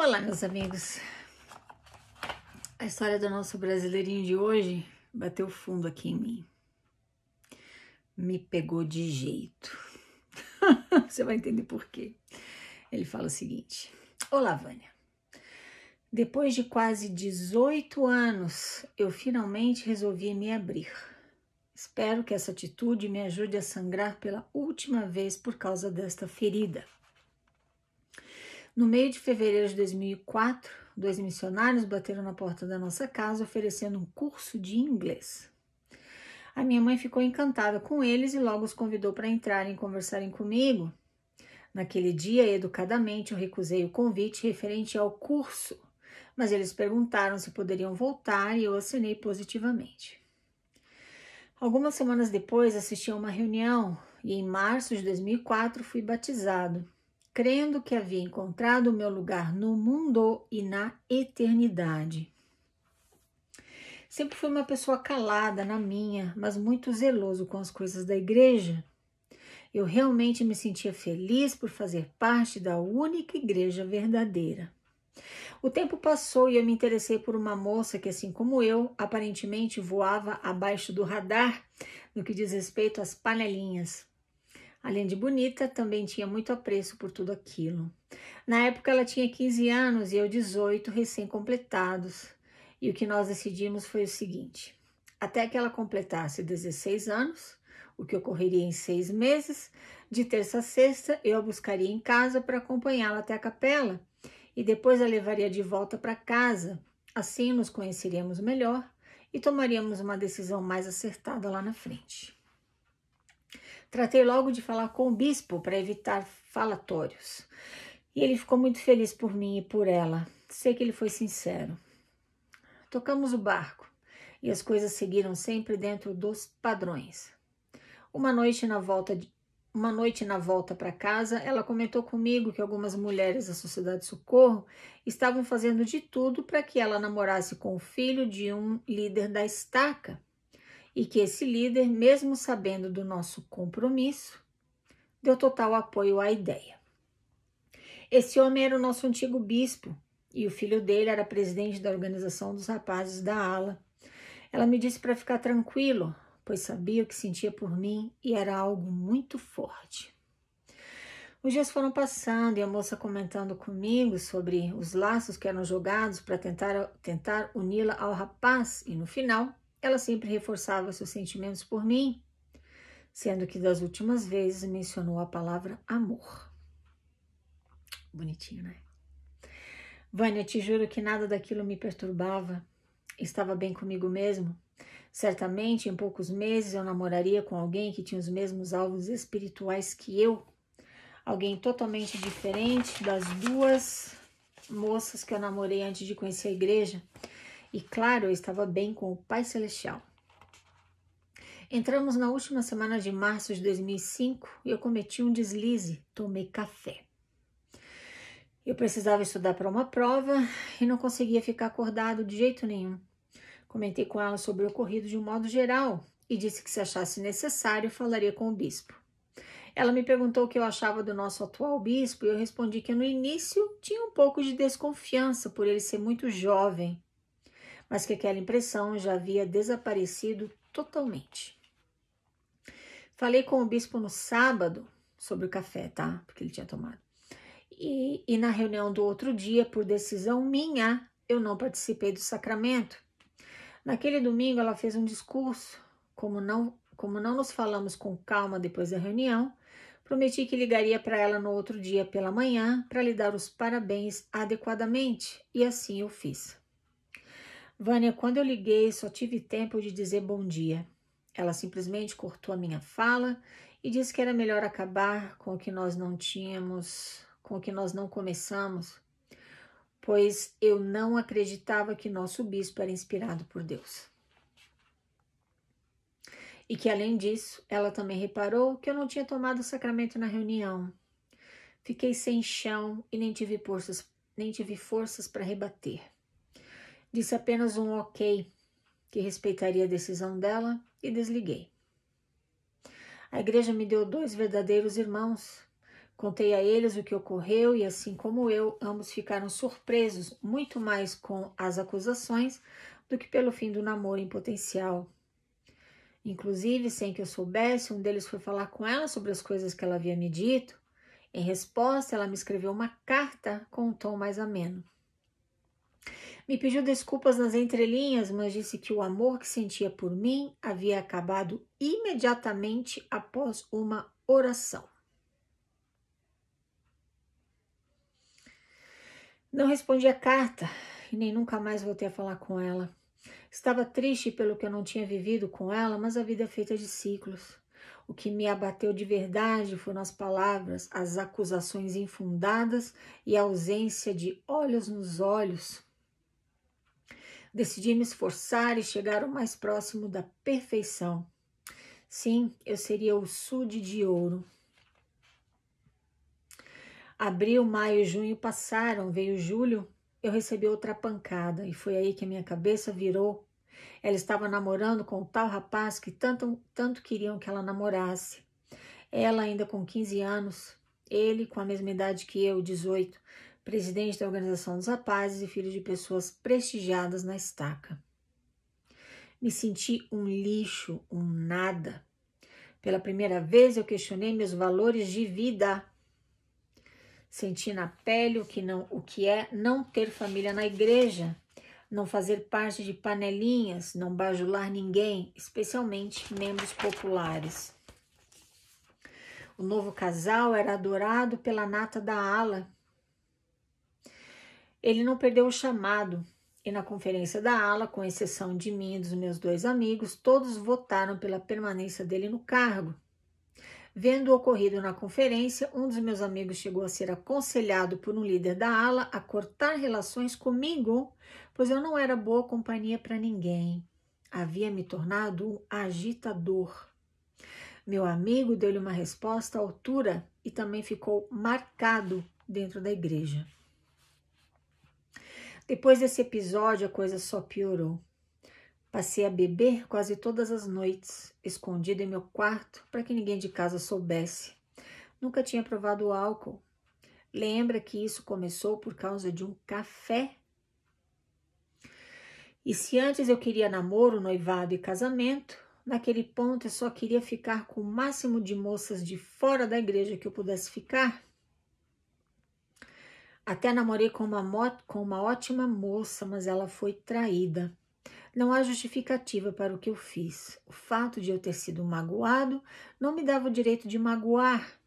Olá, meus amigos. A história do nosso brasileirinho de hoje bateu fundo aqui em mim. Me pegou de jeito. Você vai entender por quê. Ele fala o seguinte: Olá, Vânia. Depois de quase 18 anos, eu finalmente resolvi me abrir. Espero que essa atitude me ajude a sangrar pela última vez por causa desta ferida. No meio de fevereiro de 2004, 2 missionários bateram na porta da nossa casa oferecendo um curso de inglês. A minha mãe ficou encantada com eles e logo os convidou para entrarem e conversarem comigo. Naquele dia, educadamente, eu recusei o convite referente ao curso, mas eles perguntaram se poderiam voltar e eu assinei positivamente. Algumas semanas depois, assisti a uma reunião e em março de 2004 fui batizado, crendo que havia encontrado o meu lugar no mundo e na eternidade. Sempre fui uma pessoa calada na minha, mas muito zeloso com as coisas da igreja. Eu realmente me sentia feliz por fazer parte da única igreja verdadeira. O tempo passou e eu me interessei por uma moça que, assim como eu, aparentemente voava abaixo do radar no que diz respeito às panelinhas. Além de bonita, também tinha muito apreço por tudo aquilo. Na época ela tinha 15 anos e eu 18 recém-completados. E o que nós decidimos foi o seguinte: até que ela completasse 16 anos, o que ocorreria em 6 meses, de terça a sexta eu a buscaria em casa para acompanhá-la até a capela e depois a levaria de volta para casa. Assim nos conheceríamos melhor e tomaríamos uma decisão mais acertada lá na frente. Tratei logo de falar com o bispo para evitar falatórios. E ele ficou muito feliz por mim e por ela. Sei que ele foi sincero. Tocamos o barco e as coisas seguiram sempre dentro dos padrões. Uma noite na volta para casa, ela comentou comigo que algumas mulheres da Sociedade Socorro estavam fazendo de tudo para que ela namorasse com o filho de um líder da estaca. E que esse líder, mesmo sabendo do nosso compromisso, deu total apoio à ideia. Esse homem era o nosso antigo bispo e o filho dele era presidente da organização dos rapazes da ala. Ela me disse para ficar tranquilo, pois sabia o que sentia por mim e era algo muito forte. Os dias foram passando e a moça comentando comigo sobre os laços que eram jogados para tentar uni-la ao rapaz e no final ela sempre reforçava seus sentimentos por mim, sendo que das últimas vezes mencionou a palavra amor. Bonitinho, né? Vânia, te juro que nada daquilo me perturbava. Estava bem comigo mesmo. Certamente, em poucos meses, eu namoraria com alguém que tinha os mesmos alvos espirituais que eu. Alguém totalmente diferente das 2 moças que eu namorei antes de conhecer a igreja. E claro, eu estava bem com o Pai Celestial. Entramos na última semana de março de 2005 e eu cometi um deslize, tomei café. Eu precisava estudar para uma prova e não conseguia ficar acordado de jeito nenhum. Comentei com ela sobre o ocorrido de um modo geral e disse que se achasse necessário falaria com o bispo. Ela me perguntou o que eu achava do nosso atual bispo e eu respondi que no início tinha um pouco de desconfiança por ele ser muito jovem, mas que aquela impressão já havia desaparecido totalmente. Falei com o bispo no sábado sobre o café, tá? Porque ele tinha tomado. E na reunião do outro dia, por decisão minha, eu não participei do sacramento. Naquele domingo, ela fez um discurso. Como não nos falamos com calma depois da reunião, prometi que ligaria para ela no outro dia pela manhã para lhe dar os parabéns adequadamente, e assim eu fiz. Vânia, quando eu liguei, só tive tempo de dizer bom dia. Ela simplesmente cortou a minha fala e disse que era melhor acabar com o que nós não tínhamos, com o que nós não começamos, pois eu não acreditava que nosso bispo era inspirado por Deus. E que, além disso, ela também reparou que eu não tinha tomado o sacramento na reunião. Fiquei sem chão e nem tive forças para rebater. Disse apenas um ok, que respeitaria a decisão dela, e desliguei. A igreja me deu 2 verdadeiros irmãos. Contei a eles o que ocorreu e, assim como eu, ambos ficaram surpresos muito mais com as acusações do que pelo fim do namoro em potencial. Inclusive, sem que eu soubesse, um deles foi falar com ela sobre as coisas que ela havia me dito. Em resposta, ela me escreveu uma carta com um tom mais ameno. Me pediu desculpas nas entrelinhas, mas disse que o amor que sentia por mim havia acabado imediatamente após uma oração. Não respondi a carta e nem nunca mais voltei a falar com ela. Estava triste pelo que eu não tinha vivido com ela, mas a vida é feita de ciclos. O que me abateu de verdade foram as palavras, as acusações infundadas e a ausência de olhos nos olhos. Decidi me esforçar e chegar o mais próximo da perfeição. Sim, eu seria o açude de ouro. Abril, maio e junho passaram, veio julho, eu recebi outra pancada e foi aí que a minha cabeça virou. Ela estava namorando com o tal rapaz que tanto queriam que ela namorasse. Ela ainda com 15 anos, ele com a mesma idade que eu, 18, presidente da Organização dos Rapazes e filho de pessoas prestigiadas na estaca. Me senti um lixo, um nada. Pela primeira vez eu questionei meus valores de vida. Senti na pele o que é não ter família na igreja, não fazer parte de panelinhas, não bajular ninguém, especialmente membros populares. O novo casal era adorado pela nata da ala. Ele não perdeu o chamado, e na conferência da ala, com exceção de mim e dos meus 2 amigos, todos votaram pela permanência dele no cargo. Vendo o ocorrido na conferência, um dos meus amigos chegou a ser aconselhado por um líder da ala a cortar relações comigo, pois eu não era boa companhia para ninguém. Havia me tornado um agitador. Meu amigo deu-lhe uma resposta à altura e também ficou marcado dentro da igreja. Depois desse episódio, a coisa só piorou. Passei a beber quase todas as noites, escondido em meu quarto para que ninguém de casa soubesse. Nunca tinha provado álcool. Lembra que isso começou por causa de um café? E se antes eu queria namoro, noivado e casamento, naquele ponto eu só queria ficar com o máximo de moças de fora da igreja que eu pudesse ficar. Até namorei com uma ótima moça, mas ela foi traída. Não há justificativa para o que eu fiz. O fato de eu ter sido magoado não me dava o direito de magoar,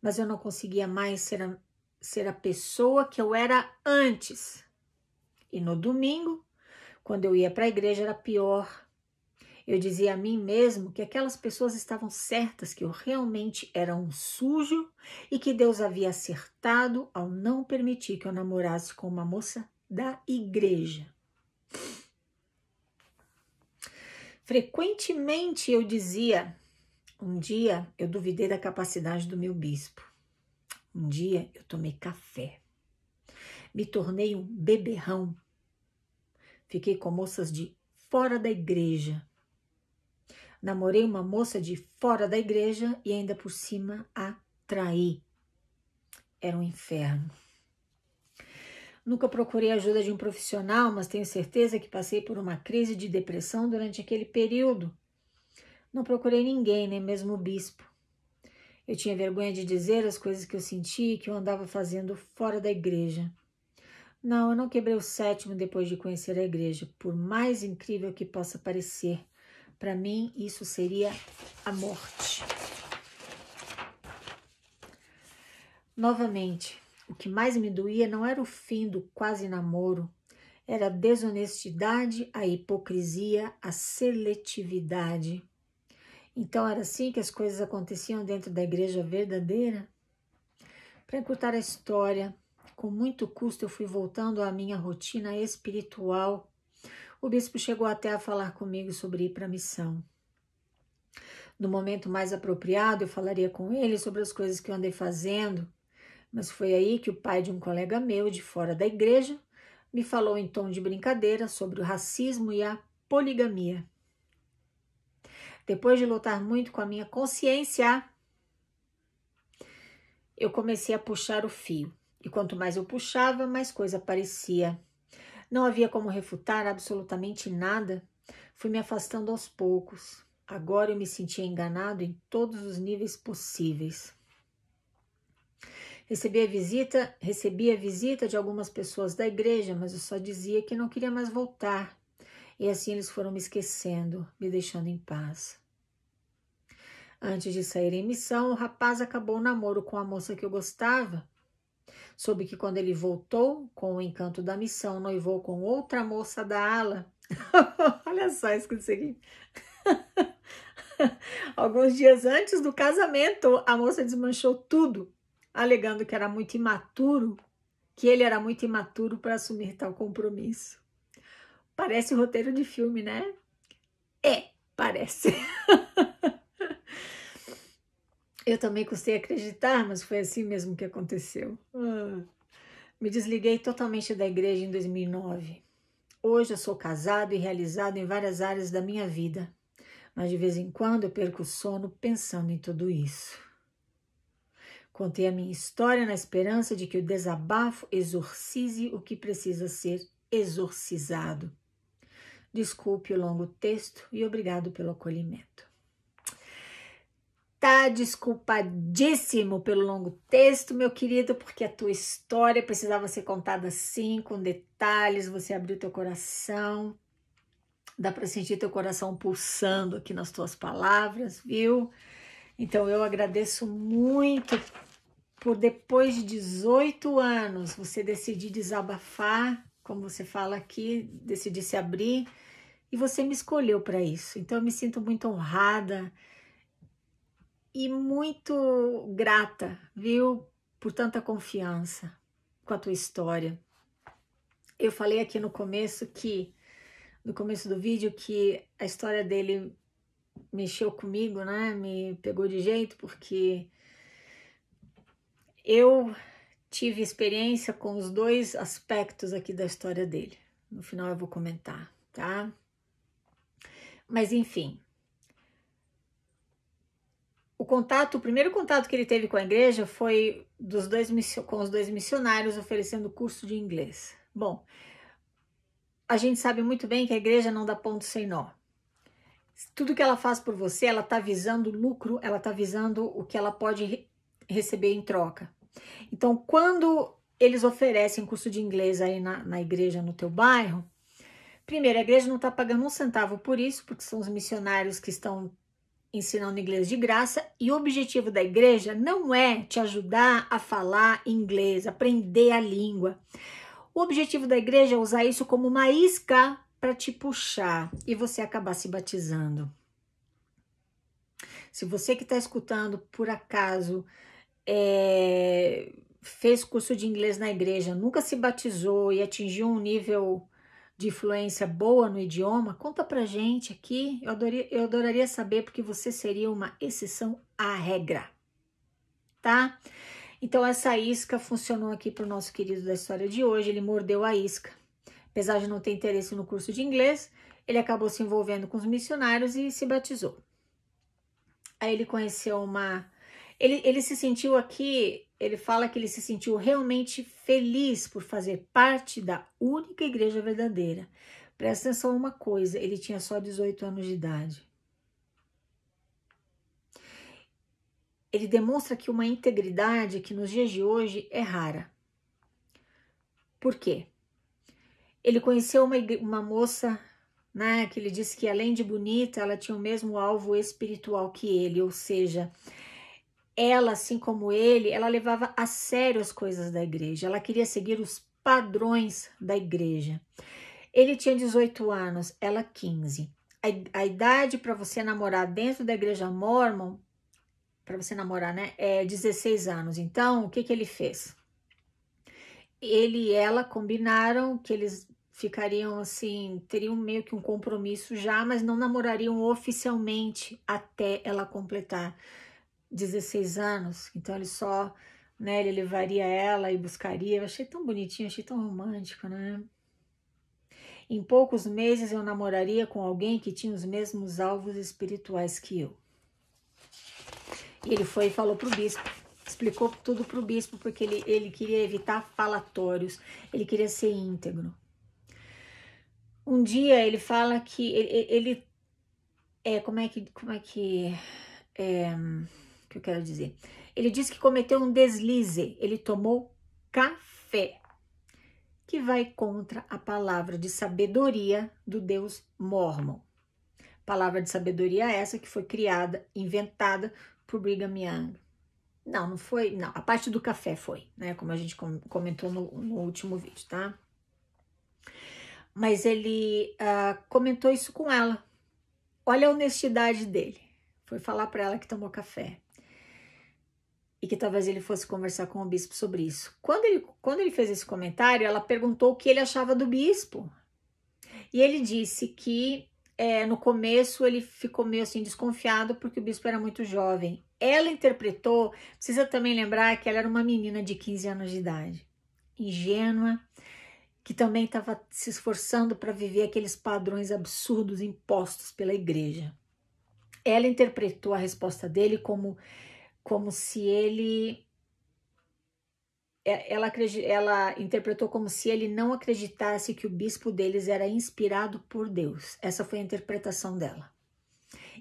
mas eu não conseguia mais ser a pessoa que eu era antes. E no domingo, quando eu ia para a igreja, era pior. Eu dizia a mim mesmo que aquelas pessoas estavam certas, que eu realmente era um sujo e que Deus havia acertado ao não permitir que eu namorasse com uma moça da igreja. Frequentemente eu dizia, um dia eu duvidei da capacidade do meu bispo. Um dia eu tomei café. Me tornei um beberrão. Fiquei com moças de fora da igreja. Namorei uma moça de fora da igreja e ainda por cima a traí. Era um inferno. Nunca procurei a ajuda de um profissional, mas tenho certeza que passei por uma crise de depressão durante aquele período. Não procurei ninguém, nem mesmo o bispo. Eu tinha vergonha de dizer as coisas que eu sentia e que eu andava fazendo fora da igreja. Não, eu não quebrei o sétimo depois de conhecer a igreja, por mais incrível que possa parecer. Para mim, isso seria a morte. Novamente, o que mais me doía não era o fim do quase namoro, era a desonestidade, a hipocrisia, a seletividade. Então era assim que as coisas aconteciam dentro da igreja verdadeira? Para encurtar a história, com muito custo eu fui voltando à minha rotina espiritual. O bispo chegou até a falar comigo sobre ir para a missão. No momento mais apropriado, eu falaria com ele sobre as coisas que eu andei fazendo, mas foi aí que o pai de um colega meu, de fora da igreja, me falou em tom de brincadeira sobre o racismo e a poligamia. Depois de lutar muito com a minha consciência, eu comecei a puxar o fio. E quanto mais eu puxava, mais coisa aparecia. Não havia como refutar absolutamente nada. Fui me afastando aos poucos. Agora eu me sentia enganado em todos os níveis possíveis. Recebi a visita de algumas pessoas da igreja, mas eu só dizia que não queria mais voltar. E assim eles foram me esquecendo, me deixando em paz. Antes de sair em missão, o rapaz acabou o namoro com a moça que eu gostava. Soube que quando ele voltou, com o encanto da missão, noivou com outra moça da ala. Olha só isso que isso aqui. Alguns dias antes do casamento, a moça desmanchou tudo, alegando que era muito imaturo, que ele era muito imaturo para assumir tal compromisso. Parece roteiro de filme, né? Parece. Eu também custei acreditar, mas foi assim mesmo que aconteceu. Me desliguei totalmente da igreja em 2009. Hoje eu sou casado e realizado em várias áreas da minha vida, mas de vez em quando eu perco o sono pensando em tudo isso. Contei a minha história na esperança de que o desabafo exorcize o que precisa ser exorcizado. Desculpe o longo texto e obrigado pelo acolhimento. Tá desculpadíssimo pelo longo texto, meu querido, porque a tua história precisava ser contada assim, com detalhes, você abriu teu coração, dá para sentir teu coração pulsando aqui nas tuas palavras, viu? Então eu agradeço muito por depois de 18 anos você decidir desabafar, como você fala aqui, decidir se abrir, e você me escolheu para isso. Então eu me sinto muito honrada e muito grata, viu, por tanta confiança com a tua história. Eu falei aqui no começo do vídeo, que a história dele mexeu comigo, né? Me pegou de jeito, porque eu tive experiência com os dois aspectos aqui da história dele. No final eu vou comentar, tá? Mas enfim, o primeiro contato que ele teve com a igreja foi com os dois missionários oferecendo curso de inglês. Bom, a gente sabe muito bem que a igreja não dá ponto sem nó. Tudo que ela faz por você, ela está visando lucro, ela está visando o que ela pode receber em troca. Então, quando eles oferecem curso de inglês aí na igreja no teu bairro, primeiro, a igreja não está pagando um centavo por isso, porque são os missionários que estão ensinando inglês de graça, e o objetivo da igreja não é te ajudar a falar inglês, aprender a língua. O objetivo da igreja é usar isso como uma isca para te puxar e você acabar se batizando. Se você que está escutando, por acaso, fez curso de inglês na igreja, nunca se batizou e atingiu um nível de influência boa no idioma, conta pra gente aqui. Eu adoraria saber, porque você seria uma exceção à regra, tá? Então essa isca funcionou aqui pro nosso querido da história de hoje. Ele mordeu a isca. Apesar de não ter interesse no curso de inglês, ele acabou se envolvendo com os missionários e se batizou. Aí ele conheceu ele se sentiu aqui, ele fala que ele se sentiu realmente feliz por fazer parte da única igreja verdadeira. Presta atenção a uma coisa, ele tinha só 18 anos de idade. Ele demonstra que uma integridade que nos dias de hoje é rara. Por quê? Ele conheceu uma moça, né, que ele disse que além de bonita, ela tinha o mesmo alvo espiritual que ele, ou seja, ela, assim como ele, ela levava a sério as coisas da igreja, ela queria seguir os padrões da igreja. Ele tinha 18 anos, ela 15. A idade para você namorar dentro da igreja Mormon, para você namorar, né, é 16 anos. Então, o que ele fez? Ele e ela combinaram que eles ficariam assim, teriam meio que um compromisso já, mas não namorariam oficialmente até ela completar 16 anos. Então ele só, né, ele levaria ela e buscaria. Eu achei tão bonitinho, achei tão romântico, né? Em poucos meses eu namoraria com alguém que tinha os mesmos alvos espirituais que eu. E ele foi e falou pro bispo. Explicou tudo para o bispo, porque ele queria evitar falatórios, ele queria ser íntegro. Um dia ele fala que que eu quero dizer? Ele disse que cometeu um deslize, ele tomou café, que vai contra a palavra de sabedoria do Deus Mormon. Palavra de sabedoria essa que foi criada, inventada por Brigham Young. Não foi, não, a parte do café foi, né, como a gente comentou no último vídeo, tá? Mas ele comentou isso com ela. Olha a honestidade dele. Foi falar para ela que tomou café. E que talvez ele fosse conversar com o bispo sobre isso. Quando ele fez esse comentário, ela perguntou o que ele achava do bispo. E ele disse que no começo ele ficou meio assim desconfiado porque o bispo era muito jovem. Ela interpretou, precisa também lembrar que ela era uma menina de 15 anos de idade, ingênua, que também estava se esforçando para viver aqueles padrões absurdos impostos pela igreja. Ela interpretou a resposta dele como se ele... Ela interpretou como se ele não acreditasse que o bispo deles era inspirado por Deus. Essa foi a interpretação dela.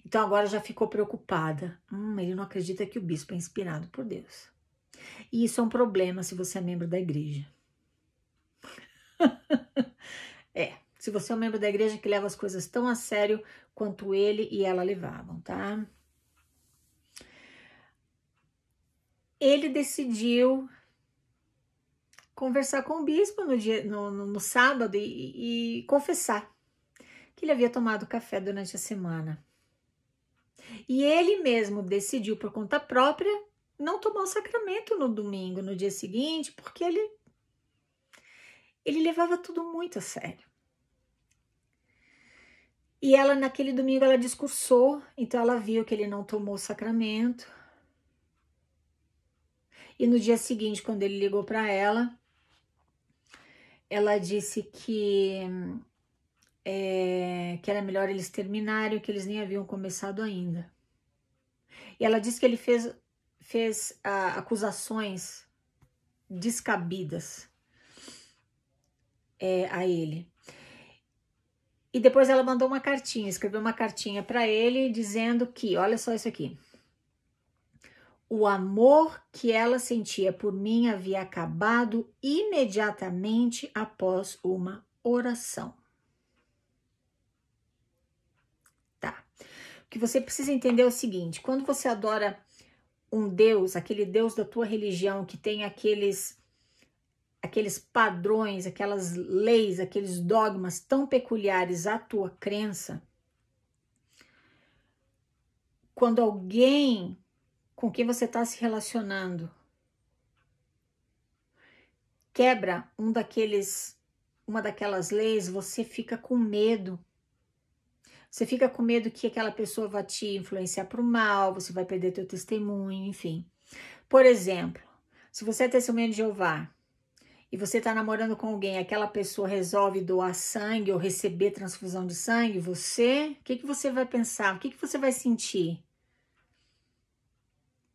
Então agora já ficou preocupada. Ele não acredita que o bispo é inspirado por Deus. E isso é um problema se você é membro da igreja. Se você é um membro da igreja que leva as coisas tão a sério quanto ele e ela levavam, tá? Ele decidiu conversar com o bispo no sábado e confessar que ele havia tomado café durante a semana. E ele mesmo decidiu por conta própria não tomar o sacramento no domingo, no dia seguinte, porque ele levava tudo muito a sério. E ela, naquele domingo, ela discursou, então ela viu que ele não tomou o sacramento. E no dia seguinte, quando ele ligou para ela disse que era melhor eles terminarem, que eles nem haviam começado ainda. E ela disse que ele fez acusações descabidas a ele. E depois ela mandou uma cartinha, escreveu uma cartinha para ele dizendo que, olha só isso aqui, o amor que ela sentia por mim havia acabado imediatamente após uma oração. Tá. O que você precisa entender é o seguinte, quando você adora um Deus, aquele Deus da tua religião que tem aqueles padrões, aquelas leis, aqueles dogmas tão peculiares à tua crença, quando alguém com quem você está se relacionando quebra uma daquelas leis, você fica com medo. Você fica com medo que aquela pessoa vá te influenciar para o mal, você vai perder teu testemunho, enfim. Por exemplo, se você é testemunha de Jeová e você está namorando com alguém, aquela pessoa resolve doar sangue ou receber transfusão de sangue, o que você vai pensar? O que você vai sentir?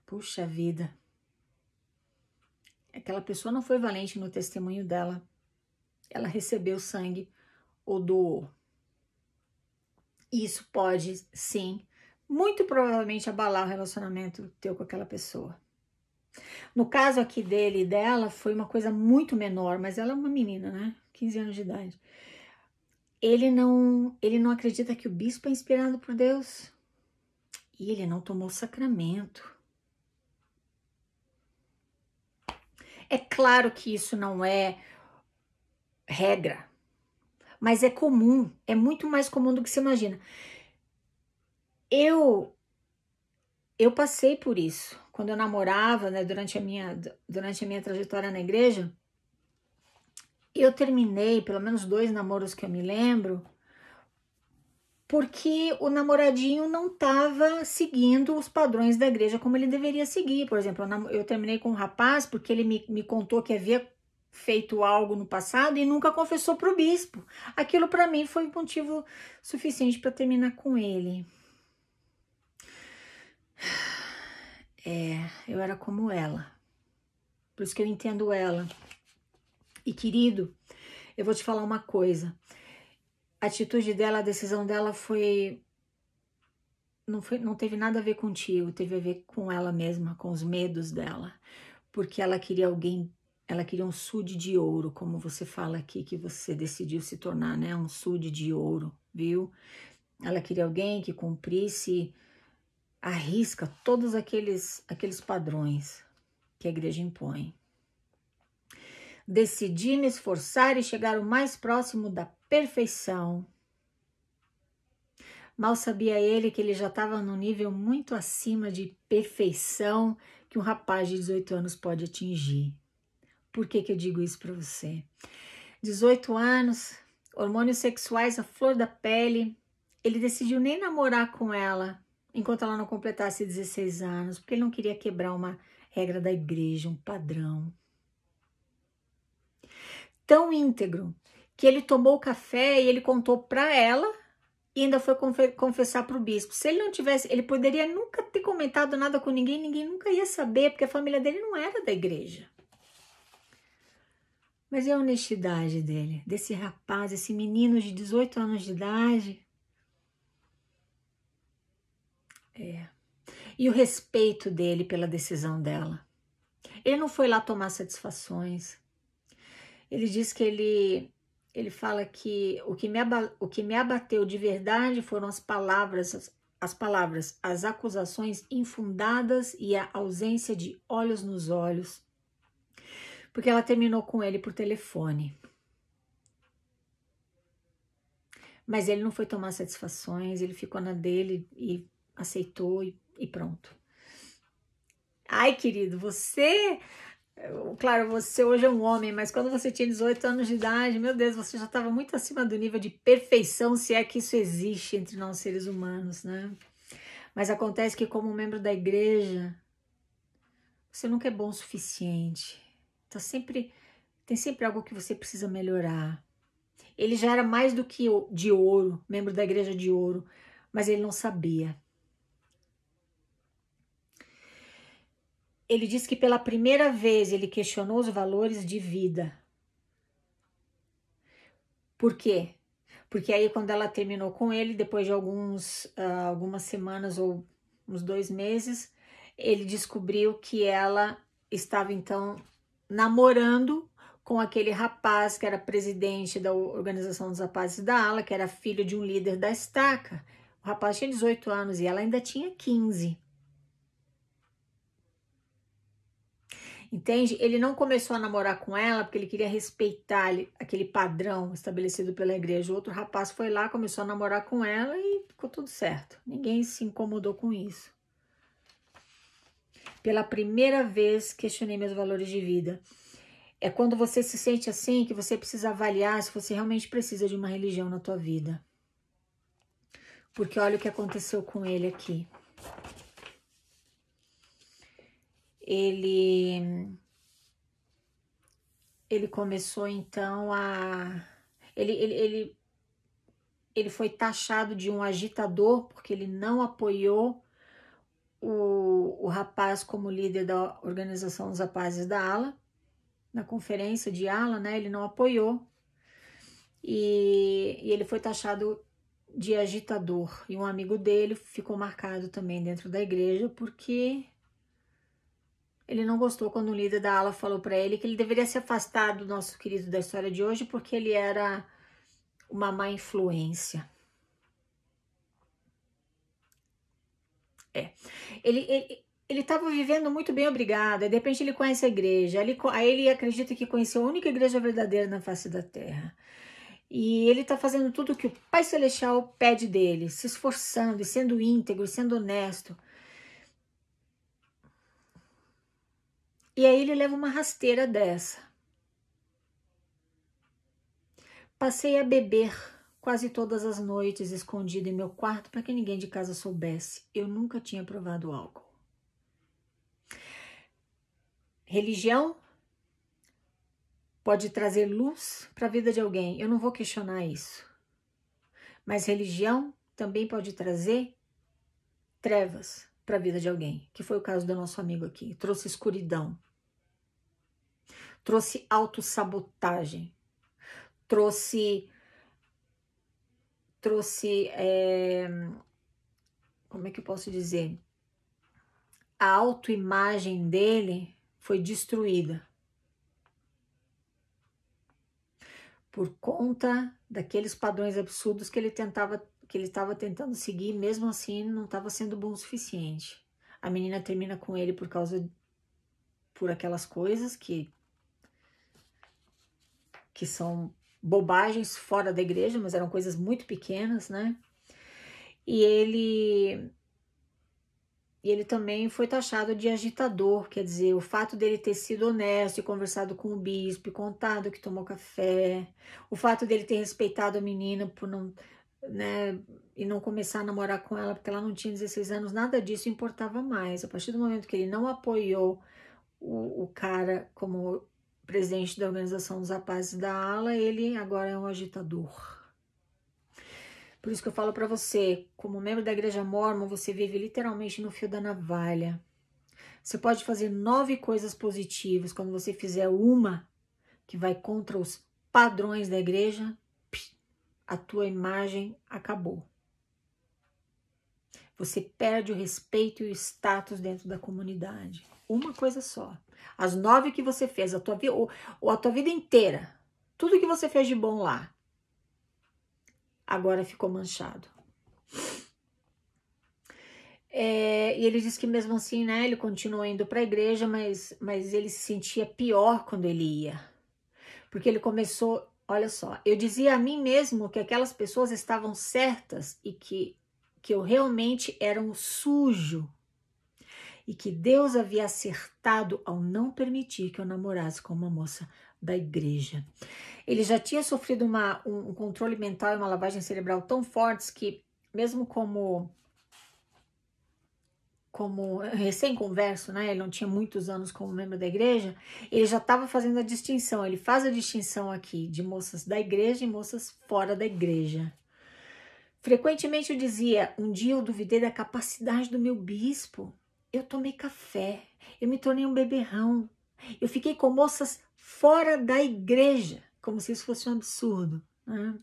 Puxa vida, aquela pessoa não foi valente no testemunho dela. Ela recebeu sangue ou doou. Isso pode, sim, muito provavelmente abalar o relacionamento teu com aquela pessoa. No caso aqui dele e dela, foi uma coisa muito menor, mas ela é uma menina, né? 15 anos de idade. Ele não acredita que o bispo é inspirado por Deus. E ele não tomou o sacramento. É claro que isso não é regra, mas é comum, é muito mais comum do que você imagina. Eu passei por isso, quando eu namorava, né, durante a minha trajetória na igreja, eu terminei, pelo menos 2 namoros que eu me lembro, porque o namoradinho não estava seguindo os padrões da igreja como ele deveria seguir. Por exemplo, eu terminei com um rapaz porque ele me contou que havia feito algo no passado e nunca confessou para o bispo. Aquilo para mim foi motivo suficiente para terminar com ele. Eu era como ela. Por isso que eu entendo ela. E querido, eu vou te falar uma coisa. A atitude dela, a decisão dela não teve nada a ver contigo, teve a ver com ela mesma, com os medos dela. Porque ela queria ela queria um SUD de ouro, como você fala aqui, que você decidiu se tornar, né? Um SUD de ouro, viu? Ela queria alguém que cumprisse à risca todos aqueles padrões que a igreja impõe. Decidi me esforçar e chegar o mais próximo da perfeição. Mal sabia ele que ele já estava num nível muito acima de perfeição que um rapaz de 18 anos pode atingir. Por que eu digo isso para você? 18 anos, hormônios sexuais à flor da pele, ele decidiu nem namorar com ela enquanto ela não completasse 16 anos, porque ele não queria quebrar uma regra da igreja, um padrão. Tão íntegro que ele tomou o café e ele contou para ela e ainda foi confessar para o bispo. Se ele não tivesse, ele poderia nunca ter comentado nada com ninguém, ninguém nunca ia saber, porque a família dele não era da igreja. Mas é a honestidade dele, desse rapaz, esse menino de 18 anos de idade. E o respeito dele pela decisão dela. Ele não foi lá tomar satisfações. Ele diz que ele fala que o que me abateu de verdade foram as palavras, as acusações infundadas e a ausência de olhos nos olhos. Porque ela terminou com ele por telefone. Mas ele não foi tomar satisfações, ele ficou na dele e aceitou e pronto. Ai, querido, claro, você hoje é um homem, mas quando você tinha 18 anos de idade, meu Deus, você já estava muito acima do nível de perfeição, se é que isso existe entre nós seres humanos, né? Mas acontece que como membro da igreja, você nunca é bom o suficiente. Tem sempre algo que você precisa melhorar. Ele já era mais do que de ouro, membro da igreja de ouro, mas ele não sabia. Ele disse que pela primeira vez ele questionou os valores de vida. Por quê? Porque aí quando ela terminou com ele, depois de algumas semanas ou uns 2 meses, ele descobriu que ela estava então namorando com aquele rapaz que era presidente da Organização dos Rapazes da Ala, que era filho de um líder da estaca. O rapaz tinha 18 anos e ela ainda tinha 15. Entende? Ele não começou a namorar com ela porque ele queria respeitar aquele padrão estabelecido pela igreja. O outro rapaz foi lá, começou a namorar com ela e ficou tudo certo. Ninguém se incomodou com isso. Pela primeira vez, questionei meus valores de vida. É quando você se sente assim que você precisa avaliar se você realmente precisa de uma religião na tua vida. Porque olha o que aconteceu com ele aqui. Ele começou então ele foi taxado de um agitador porque ele não apoiou o rapaz como líder da Organização dos Rapazes da Ala, na conferência de Ala, né? Ele não apoiou e ele foi taxado de agitador. E um amigo dele ficou marcado também dentro da igreja porque ele não gostou quando o líder da ala falou para ele que ele deveria se afastar do nosso querido da história de hoje porque ele era uma má influência. Ele estava vivendo muito bem, obrigado. De repente ele conhece a igreja. Aí ele acredita que conheceu a única igreja verdadeira na face da terra. E ele está fazendo tudo o que o Pai Celestial pede dele, se esforçando e sendo íntegro, e sendo honesto. E aí ele leva uma rasteira dessa. Passei a beber quase todas as noites, escondido em meu quarto, para que ninguém de casa soubesse. Eu nunca tinha provado álcool. Religião pode trazer luz para a vida de alguém. Eu não vou questionar isso. Mas religião também pode trazer trevas para a vida de alguém, que foi o caso do nosso amigo aqui. Trouxe escuridão, trouxe autossabotagem, trouxe como é que eu posso dizer? A autoimagem dele foi destruída por conta daqueles padrões absurdos que ele estava tentando seguir, mesmo assim não estava sendo bom o suficiente. A menina termina com ele por aquelas coisas que são bobagens fora da igreja, mas eram coisas muito pequenas, né? E ele também foi taxado de agitador, quer dizer, o fato dele ter sido honesto e conversado com o bispo, e contado que tomou café, o fato dele ter respeitado a menina por não, né, e não começar a namorar com ela porque ela não tinha 16 anos, nada disso importava mais. A partir do momento que ele não apoiou o cara como presidente da Organização dos Rapazes da Ala, ele agora é um agitador. Por isso que eu falo para você, como membro da Igreja Mórmon, você vive literalmente no fio da navalha. Você pode fazer 9 coisas positivas. Quando você fizer uma que vai contra os padrões da igreja, a tua imagem acabou. Você perde o respeito e o status dentro da comunidade. Uma coisa só. As 9 que você fez, a tua vida inteira, tudo que você fez de bom lá, agora ficou manchado. E ele diz que mesmo assim, né, ele continuou indo para a igreja, mas ele se sentia pior quando ele ia. Porque ele começou, olha só, eu dizia a mim mesmo que aquelas pessoas estavam certas e que eu realmente era um sujo. E que Deus havia acertado ao não permitir que eu namorasse com uma moça da igreja. Ele já tinha sofrido um controle mental e uma lavagem cerebral tão fortes que, mesmo como recém-converso, né, ele não tinha muitos anos como membro da igreja, ele já estava fazendo a distinção, ele faz a distinção aqui de moças da igreja e moças fora da igreja. Frequentemente eu dizia, um dia eu duvidei da capacidade do meu bispo, eu tomei café, eu me tornei um beberrão, eu fiquei com moças fora da igreja, como se isso fosse um absurdo, né?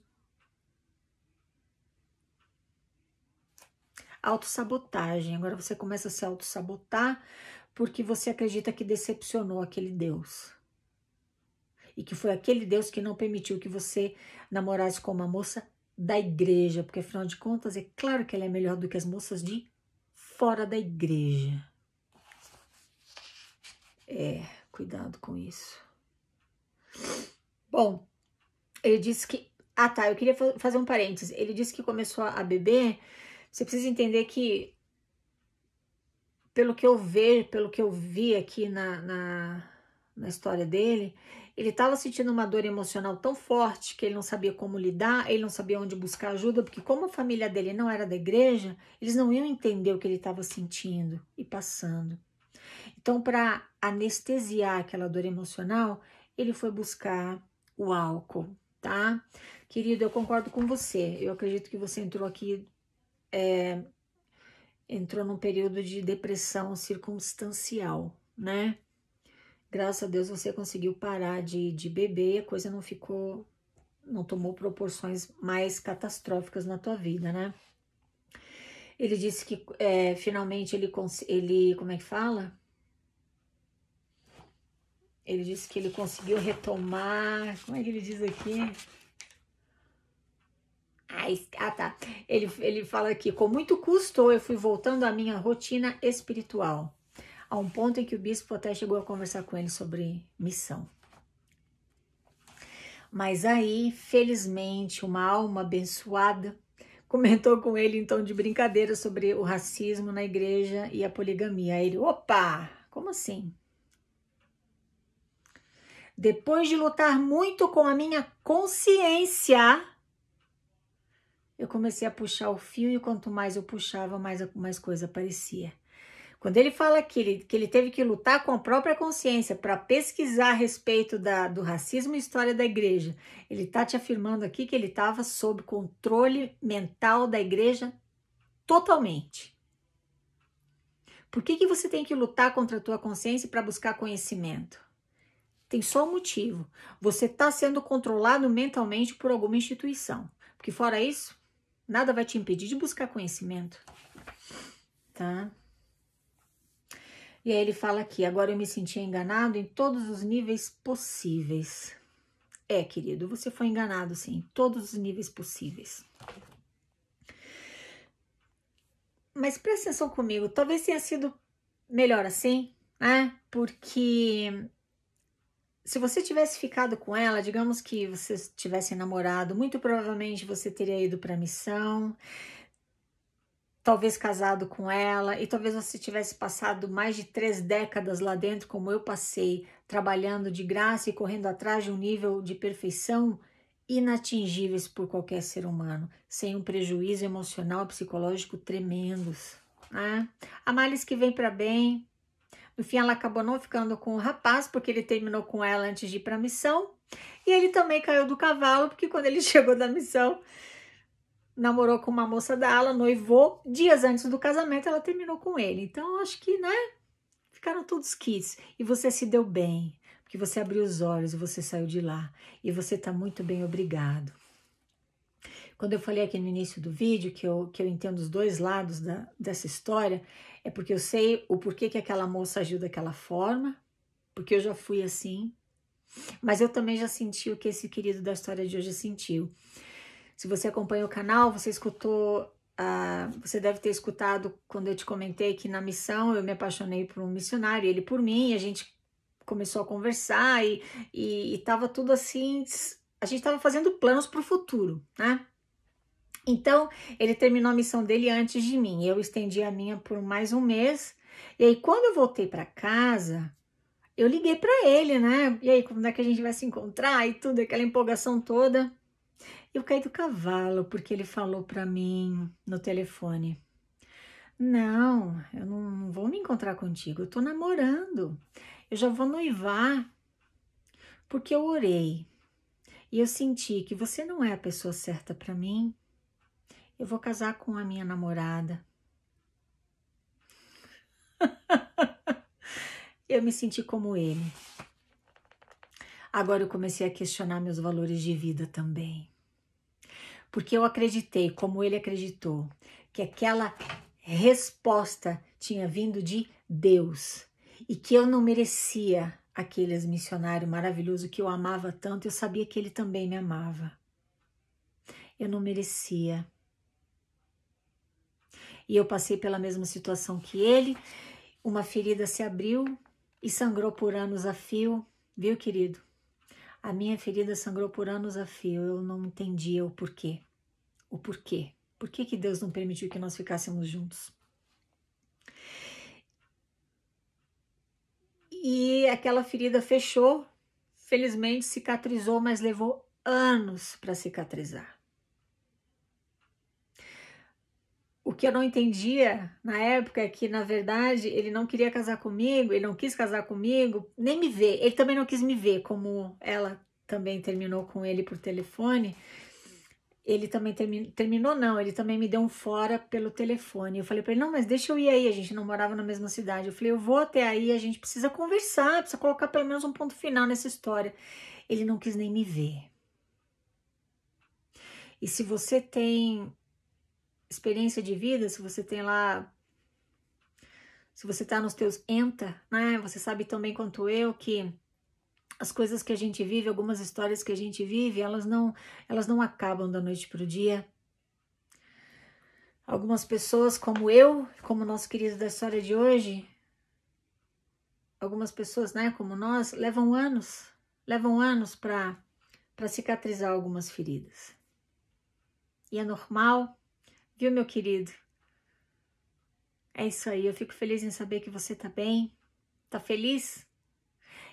Autossabotagem. Agora você começa a se autossabotar porque você acredita que decepcionou aquele Deus. E que foi aquele Deus que não permitiu que você namorasse com uma moça da igreja. Porque afinal de contas, é claro que ela é melhor do que as moças de fora da igreja. Cuidado com isso. Bom, ele disse que... Ah, tá, eu queria fazer um parênteses. Ele disse que começou a beber. Você precisa entender que, pelo que eu vi aqui na história dele, ele estava sentindo uma dor emocional tão forte que ele não sabia como lidar, ele não sabia onde buscar ajuda, porque como a família dele não era da igreja, eles não iam entender o que ele estava sentindo e passando. Então, para anestesiar aquela dor emocional, ele foi buscar o álcool, tá? Querido, eu concordo com você. Eu acredito que você entrou aqui, entrou num período de depressão circunstancial, né? Graças a Deus você conseguiu parar de beber e a coisa não tomou proporções mais catastróficas na tua vida, né? Ele disse que finalmente ele, como é que fala? Ele disse que ele conseguiu retomar, como é que ele diz aqui? Tá. Ele fala aqui, com muito custo eu fui voltando à minha rotina espiritual, a um ponto em que o bispo até chegou a conversar com ele sobre missão. Mas aí, felizmente, uma alma abençoada comentou com ele, então, de brincadeira sobre o racismo na igreja e a poligamia. Aí ele, opa, como assim? Depois de lutar muito com a minha consciência, eu comecei a puxar o fio e quanto mais eu puxava, mais coisa aparecia. Quando ele fala que ele teve que lutar com a própria consciência para pesquisar a respeito do racismo e história da igreja, ele está te afirmando aqui que ele estava sob controle mental da igreja totalmente. Por que você tem que lutar contra a tua consciência para buscar conhecimento? Tem só um motivo. Você está sendo controlado mentalmente por alguma instituição. Porque fora isso, nada vai te impedir de buscar conhecimento. Tá? E aí ele fala aqui, agora eu me sentia enganado em todos os níveis possíveis. É, querido, você foi enganado sim, em todos os níveis possíveis. Mas presta atenção comigo, talvez tenha sido melhor assim, né? Porque se você tivesse ficado com ela, digamos que vocês tivessem namorado, muito provavelmente você teria ido para a missão, talvez casado com ela, e talvez você tivesse passado mais de 3 décadas lá dentro, como eu passei, trabalhando de graça e correndo atrás de um nível de perfeição inatingíveis por qualquer ser humano, sem um prejuízo emocional e psicológico tremendos. Né? A males que vem para bem. No fim, ela acabou não ficando com o rapaz, porque ele terminou com ela antes de ir para a missão. E ele também caiu do cavalo, porque quando ele chegou da missão, namorou com uma moça da ala, noivou. Dias antes do casamento, ela terminou com ele. Então, acho que, né, ficaram todos quites. E você se deu bem, porque você abriu os olhos e você saiu de lá. E você tá muito bem, obrigado. Quando eu falei aqui no início do vídeo que eu entendo os dois lados dessa história, é porque eu sei o porquê que aquela moça agiu daquela forma, porque eu já fui assim, mas eu também já senti o que esse querido da história de hoje sentiu. Se você acompanha o canal, você escutou, você deve ter escutado quando eu te comentei que na missão eu me apaixonei por um missionário, ele por mim, e a gente começou a conversar e tava tudo assim, a gente tava fazendo planos para o futuro, né? Então, ele terminou a missão dele antes de mim. Eu estendi a minha por mais um mês. E aí, quando eu voltei para casa, eu liguei para ele, né? E aí, como é que a gente vai se encontrar e tudo, aquela empolgação toda. Eu caí do cavalo, porque ele falou para mim no telefone: Não, eu não vou me encontrar contigo, eu tô namorando. Eu já vou noivar. Porque eu orei. E eu senti que você não é a pessoa certa para mim. Eu vou casar com a minha namorada. Eu me senti como ele. Agora eu comecei a questionar meus valores de vida também. Porque eu acreditei, como ele acreditou, que aquela resposta tinha vindo de Deus e que eu não merecia aquele missionário maravilhoso que eu amava tanto. Eu sabia que ele também me amava. Eu não merecia. E eu passei pela mesma situação que ele. Uma ferida se abriu e sangrou por anos a fio, viu, querido? A minha ferida sangrou por anos a fio, eu não entendia o porquê. O porquê. Por que Deus não permitiu que nós ficássemos juntos? E aquela ferida fechou, felizmente cicatrizou, mas levou anos para cicatrizar. O que eu não entendia na época é que, na verdade, ele não queria casar comigo, ele não quis casar comigo, nem me ver. Ele também não quis me ver, como ela também terminou com ele por telefone. Ele também terminou, não, ele também me deu um fora pelo telefone. Eu falei para ele, não, mas deixa eu ir aí, a gente não morava na mesma cidade. Eu falei, eu vou até aí, a gente precisa conversar, precisa colocar pelo menos um ponto final nessa história. Ele não quis nem me ver. E se você tem experiência de vida, se você tem lá, se você tá nos teus né, você sabe tão bem quanto eu que as coisas que a gente vive, algumas histórias que a gente vive, elas não acabam da noite pro dia. Algumas pessoas como eu, como o nosso querido da história de hoje, algumas pessoas, né, como nós, levam anos para cicatrizar algumas feridas. E é normal, viu, meu querido? É isso aí, eu fico feliz em saber que você tá bem, tá feliz?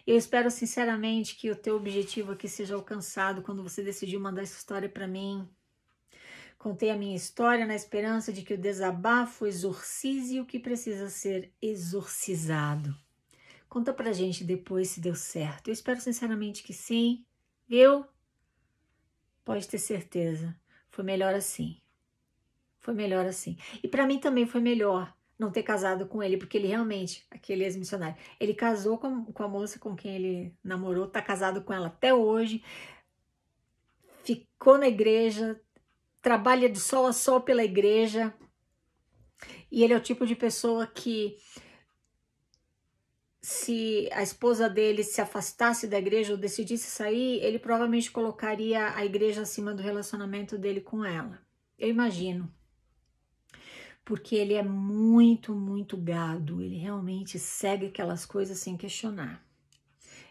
Eu espero sinceramente que o teu objetivo aqui seja alcançado quando você decidiu mandar essa história para mim. Contei a minha história na esperança de que o desabafo exorcize o que precisa ser exorcizado. Conta pra gente depois se deu certo. Eu espero sinceramente que sim, viu? Pode ter certeza. Foi melhor assim. Foi melhor assim. E pra mim também foi melhor não ter casado com ele, porque ele realmente, aquele ex-missionário, ele casou com a moça com quem ele namorou, tá casado com ela até hoje, ficou na igreja, trabalha de sol a sol pela igreja, e ele é o tipo de pessoa que, se a esposa dele se afastasse da igreja ou decidisse sair, ele provavelmente colocaria a igreja acima do relacionamento dele com ela. Eu imagino. Porque ele é muito, muito gado. Ele realmente segue aquelas coisas sem questionar.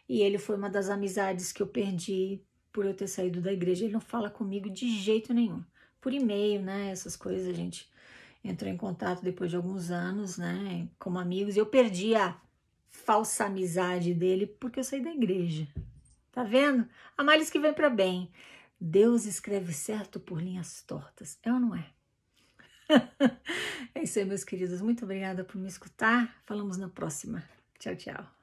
E ele foi uma das amizades que eu perdi por eu ter saído da igreja. Ele não fala comigo de jeito nenhum. Por e-mail, né? Essas coisas a gente entrou em contato depois de alguns anos, né? Como amigos. E eu perdi a falsa amizade dele porque eu saí da igreja. Tá vendo? Há males que vem para bem. Deus escreve certo por linhas tortas. É ou não é? É isso aí, meus queridos. Muito obrigada por me escutar. Falamos na próxima. Tchau, tchau.